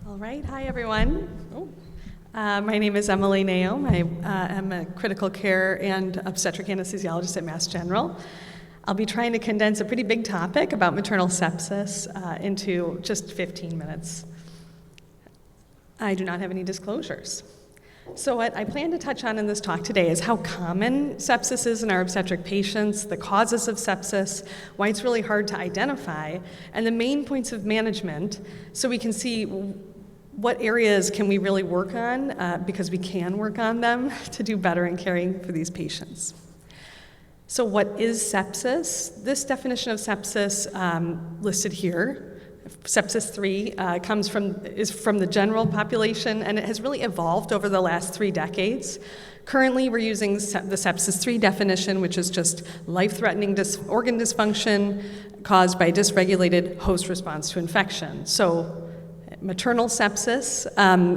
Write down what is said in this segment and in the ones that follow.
All right, hi everyone. My name is Emily Naoum. I am a critical care and obstetric anesthesiologist at Mass General. I'll be trying to condense a pretty big topic about maternal sepsis into just 15 minutes. I do not have any disclosures. So what I plan to touch on in this talk today is how common sepsis is in our obstetric patients, the causes of sepsis, why it's really hard to identify, and the main points of management so we can see what areas can we really work on, because we can work on them to do better in caring for these patients. So what is sepsis? This definition of sepsis listed here, sepsis 3, is from the general population, and it has really evolved over the last 3 decades. Currently, we're using the sepsis 3 definition, which is just life-threatening organ dysfunction caused by dysregulated host response to infection. So maternal sepsis,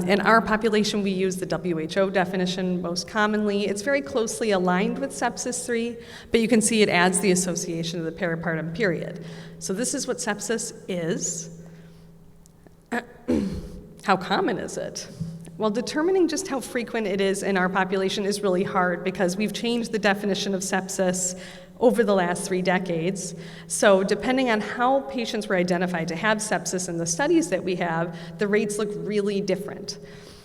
in our population we use the WHO definition most commonly. It's very closely aligned with sepsis 3, but you can see it adds the association of the peripartum period. So this is what sepsis is. How common is it? Well, determining just how frequent it is in our population is really hard because we've changed the definition of sepsis over the last 3 decades. So depending on how patients were identified to have sepsis in the studies that we have, the rates look really different.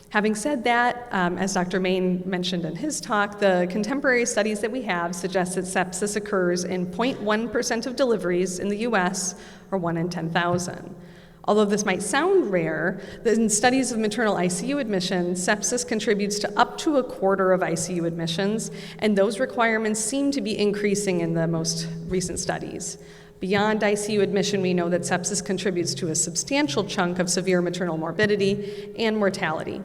Having said that, as Dr. Main mentioned in his talk, the contemporary studies that we have suggest that sepsis occurs in 0.1% of deliveries in the US, or 1 in 10,000. Although this might sound rare, in studies of maternal ICU admissions, sepsis contributes to up to 1/4 of ICU admissions, and those requirements seem to be increasing in the most recent studies. Beyond ICU admission, we know that sepsis contributes to a substantial chunk of severe maternal morbidity and mortality.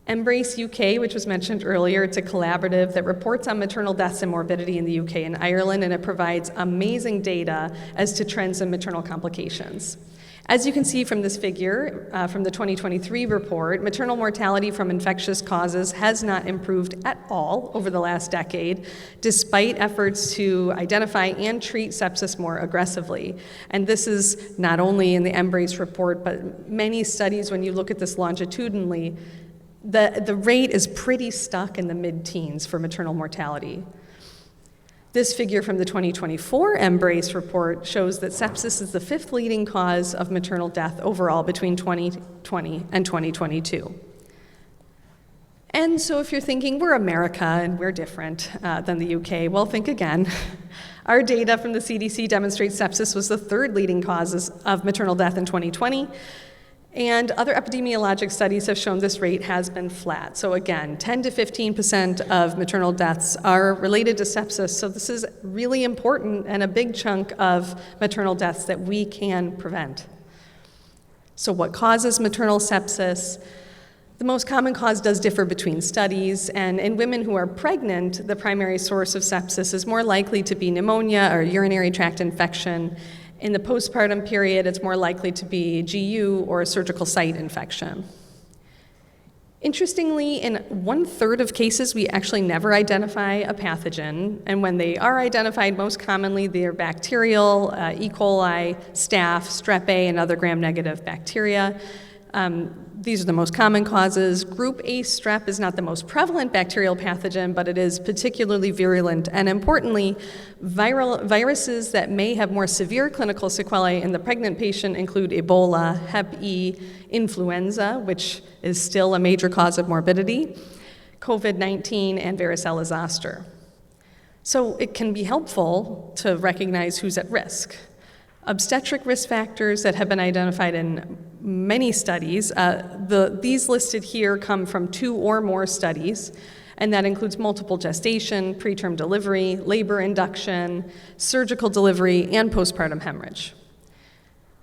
Embrace UK, which was mentioned earlier, it's a collaborative that reports on maternal deaths and morbidity in the UK and Ireland, and it provides amazing data as to trends in maternal complications. As you can see from this figure, from the 2023 report, maternal mortality from infectious causes has not improved at all over the last decade, despite efforts to identify and treat sepsis more aggressively. And this is not only in the Embrace report, but many studies, when you look at this longitudinally, the rate is pretty stuck in the mid-teens for maternal mortality. This figure from the 2024 Embrace report shows that sepsis is the 5th leading cause of maternal death overall between 2020 and 2022. And so if you're thinking, we're America and we're different than the UK, well, think again. Our data from the CDC demonstrates sepsis was the 3rd leading cause of maternal death in 2020. And other epidemiologic studies have shown this rate has been flat. So again, 10 to 15% of maternal deaths are related to sepsis. So this is really important and a big chunk of maternal deaths that we can prevent. So what causes maternal sepsis? The most common cause does differ between studies, and in women who are pregnant, the primary source of sepsis is more likely to be pneumonia or urinary tract infection. In the postpartum period, it's more likely to be GU or a surgical site infection. Interestingly, in 1/3 of cases, we actually never identify a pathogen, and when they are identified, most commonly they're bacterial, E. coli, staph, strep A, and other gram-negative bacteria. These are the most common causes. Group A strep is not the most prevalent bacterial pathogen, but it is particularly virulent. And importantly, viruses that may have more severe clinical sequelae in the pregnant patient include Ebola, Hep E, influenza, which is still a major cause of morbidity, COVID-19, and varicella zoster. So it can be helpful to recognize who's at risk. Obstetric risk factors that have been identified in many studies, these listed here come from 2 or more studies, and that includes multiple gestation, preterm delivery, labor induction, surgical delivery, and postpartum hemorrhage.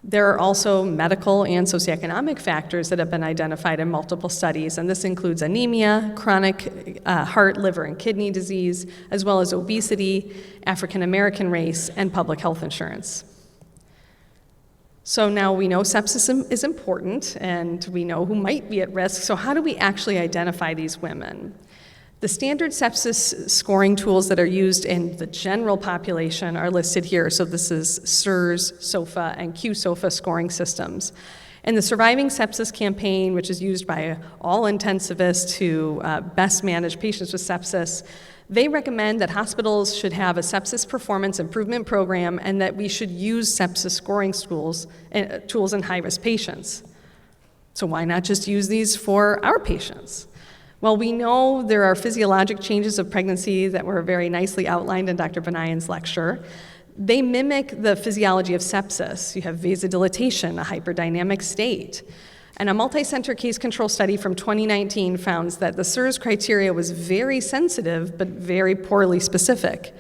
There are also medical and socioeconomic factors that have been identified in multiple studies, and this includes anemia, chronic heart, liver, and kidney disease, as well as obesity, African American race, and public health insurance. So now we know sepsis is important, and we know who might be at risk, so how do we actually identify these women? The standard sepsis scoring tools that are used in the general population are listed here. So this is SIRS, SOFA, and QSOFA scoring systems. And the Surviving Sepsis campaign, which is used by all intensivists who best manage patients with sepsis, they recommend that hospitals should have a sepsis performance improvement program and that we should use sepsis scoring tools in high-risk patients. So why not just use these for our patients? Well, we know there are physiologic changes of pregnancy that were very nicely outlined in Dr. Benayan's lecture. They mimic the physiology of sepsis. You have vasodilatation, a hyperdynamic state. And a multi-center case control study from 2019 found that the SIRS criteria was very sensitive but very poorly specific.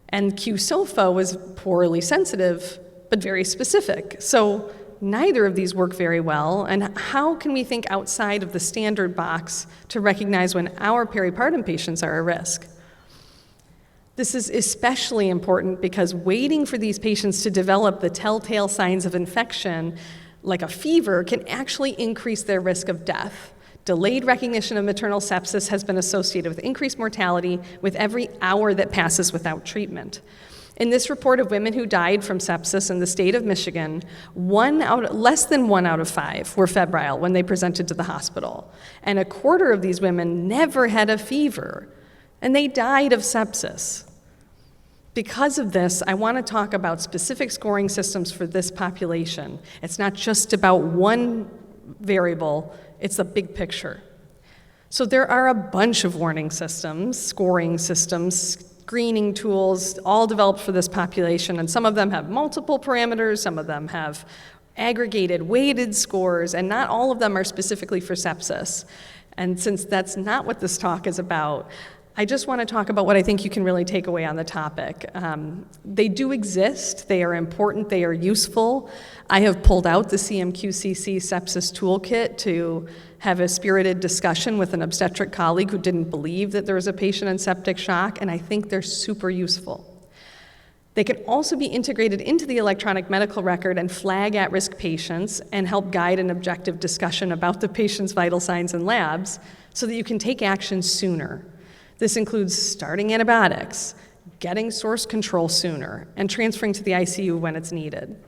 And QSOFA was poorly sensitive but very specific. So neither of these work very well, and how can we think outside of the standard box to recognize when our peripartum patients are at risk? This is especially important because waiting for these patients to develop the telltale signs of infection, like a fever, can actually increase their risk of death. Delayed recognition of maternal sepsis has been associated with increased mortality with every hour that passes without treatment. In this report of women who died from sepsis in the state of Michigan, less than 1 out of 5 were febrile when they presented to the hospital. And a quarter of these women never had a fever, and they died of sepsis. Because of this, I want to talk about specific scoring systems for this population. It's not just about one variable, it's the big picture. So there are a bunch of warning systems, scoring systems, screening tools, all developed for this population, and some of them have multiple parameters, some of them have aggregated, weighted scores, and not all of them are specifically for sepsis. And since that's not what this talk is about, I just want to talk about what I think you can really take away on the topic. They do exist, they are important, they are useful. I have pulled out the CMQCC sepsis toolkit to have a spirited discussion with an obstetric colleague who didn't believe that there was a patient in septic shock, and I think they're super useful. They can also be integrated into the electronic medical record and flag at-risk patients and help guide an objective discussion about the patient's vital signs and labs so that you can take action sooner. This includes starting antibiotics, getting source control sooner, and transferring to the ICU when it's needed.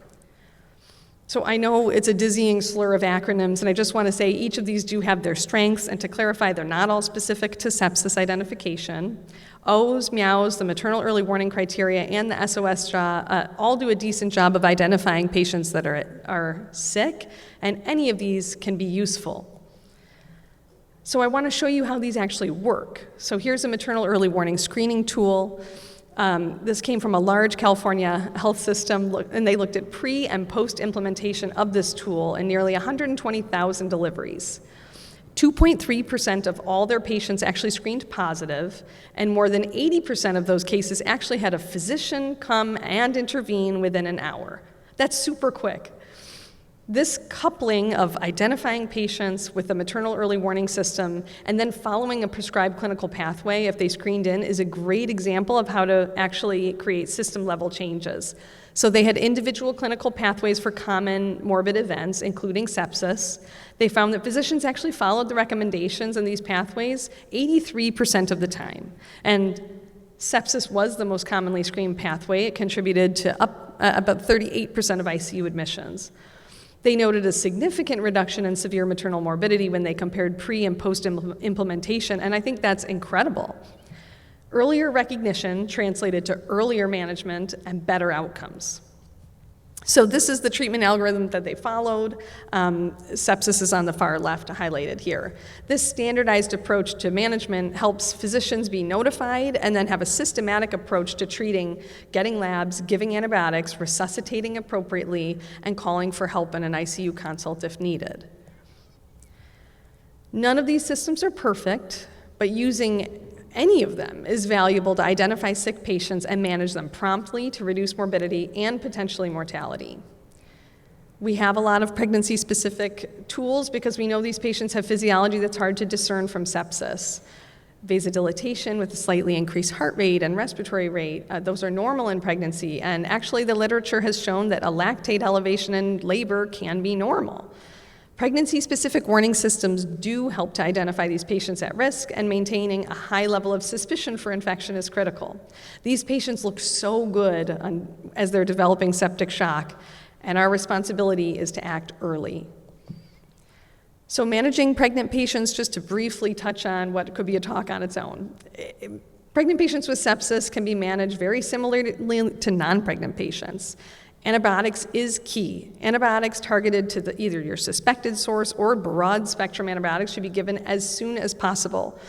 So I know it's a dizzying slur of acronyms, and I just want to say each of these do have their strengths, and to clarify, they're not all specific to sepsis identification. OWS, MEOWS, the maternal early warning criteria, and the SOS all do a decent job of identifying patients that are sick, and any of these can be useful. So I want to show you how these actually work. So here's a maternal early warning screening tool. This came from a large California health system, and they looked at pre- and post-implementation of this tool in nearly 120,000 deliveries. 2.3% of all their patients actually screened positive, and more than 80% of those cases actually had a physician come and intervene within an hour. That's super quick. This coupling of identifying patients with the maternal early warning system and then following a prescribed clinical pathway if they screened in is a great example of how to actually create system-level changes. So they had individual clinical pathways for common morbid events, including sepsis. They found that physicians actually followed the recommendations in these pathways 83% of the time. And sepsis was the most commonly screened pathway. It contributed to about 38% of ICU admissions. They noted a significant reduction in severe maternal morbidity when they compared pre- and post-implementation, and I think that's incredible. Earlier recognition translated to earlier management and better outcomes. So this is the treatment algorithm that they followed. Sepsis is on the far left highlighted here. This standardized approach to management helps physicians be notified and then have a systematic approach to treating, getting labs, giving antibiotics, resuscitating appropriately, and calling for help in an ICU consult if needed. None of these systems are perfect, but using any of them is valuable to identify sick patients and manage them promptly to reduce morbidity and potentially mortality. We have a lot of pregnancy-specific tools because we know these patients have physiology that's hard to discern from sepsis. Vasodilatation with a slightly increased heart rate and respiratory rate, those are normal in pregnancy, and actually the literature has shown that a lactate elevation in labor can be normal. Pregnancy-specific warning systems do help to identify these patients at risk, and maintaining a high level of suspicion for infection is critical. These patients look so good as they're developing septic shock, and our responsibility is to act early. So managing pregnant patients, just to briefly touch on what could be a talk on its own. Pregnant patients with sepsis can be managed very similarly to non-pregnant patients. Antibiotics is key. Antibiotics targeted to either your suspected source or broad-spectrum antibiotics should be given as soon as possible.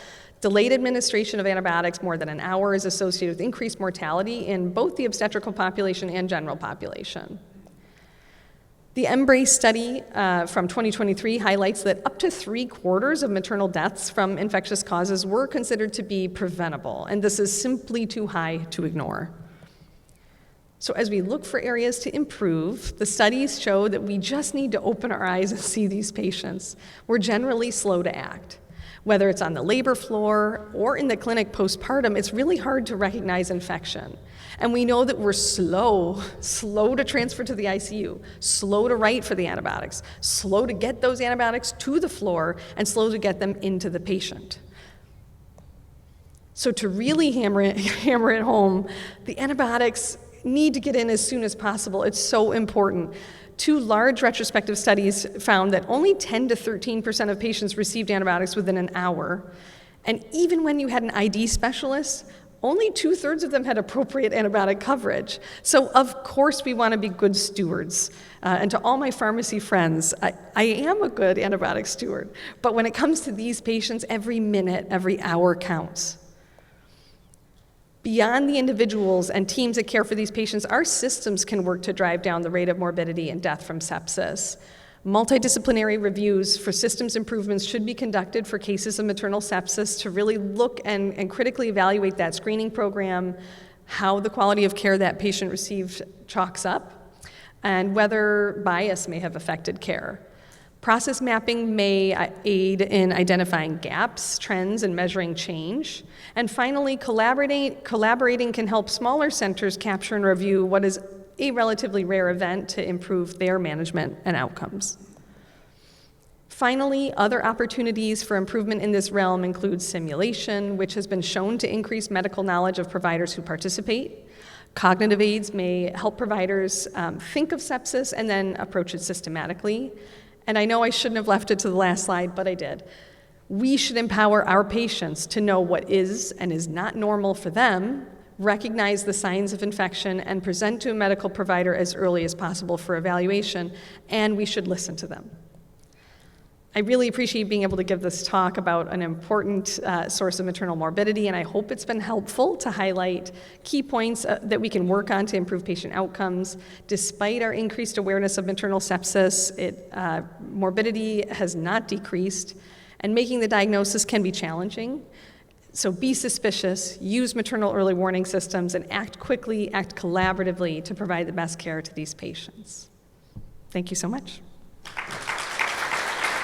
Delayed administration of antibiotics more than an hour is associated with increased mortality in both the obstetrical population and general population. The EMBRACE study from 2023 highlights that up to 3/4 of maternal deaths from infectious causes were considered to be preventable, and this is simply too high to ignore. So as we look for areas to improve, the studies show that we just need to open our eyes and see these patients. We're generally slow to act. Whether it's on the labor floor or in the clinic postpartum, it's really hard to recognize infection. And we know that we're slow to transfer to the ICU, slow to write for the antibiotics, slow to get those antibiotics to the floor, and slow to get them into the patient. So to really hammer it home, the antibiotics need to get in as soon as possible. It's so important. 2 large retrospective studies found that only 10 to 13% of patients received antibiotics within an hour. And even when you had an ID specialist, only 2/3 of them had appropriate antibiotic coverage. So of course we want to be good stewards. And to all my pharmacy friends, I am a good antibiotic steward. But when it comes to these patients, every minute, every hour counts. Beyond the individuals and teams that care for these patients, our systems can work to drive down the rate of morbidity and death from sepsis. Multidisciplinary reviews for systems improvements should be conducted for cases of maternal sepsis to really look and critically evaluate that screening program, how the quality of care that patient received chalks up, and whether bias may have affected care. Process mapping may aid in identifying gaps, trends, and measuring change. And finally, collaborating can help smaller centers capture and review what is a relatively rare event to improve their management and outcomes. Finally, other opportunities for improvement in this realm include simulation, which has been shown to increase medical knowledge of providers who participate. Cognitive aids may help providers think of sepsis and then approach it systematically. And I know I shouldn't have left it to the last slide, but I did. We should empower our patients to know what is and is not normal for them, recognize the signs of infection, and present to a medical provider as early as possible for evaluation, and we should listen to them. I really appreciate being able to give this talk about an important source of maternal morbidity, and I hope it's been helpful to highlight key points that we can work on to improve patient outcomes. Despite our increased awareness of maternal sepsis, morbidity has not decreased, and making the diagnosis can be challenging. So be suspicious, use maternal early warning systems, and act quickly, act collaboratively to provide the best care to these patients. Thank you so much.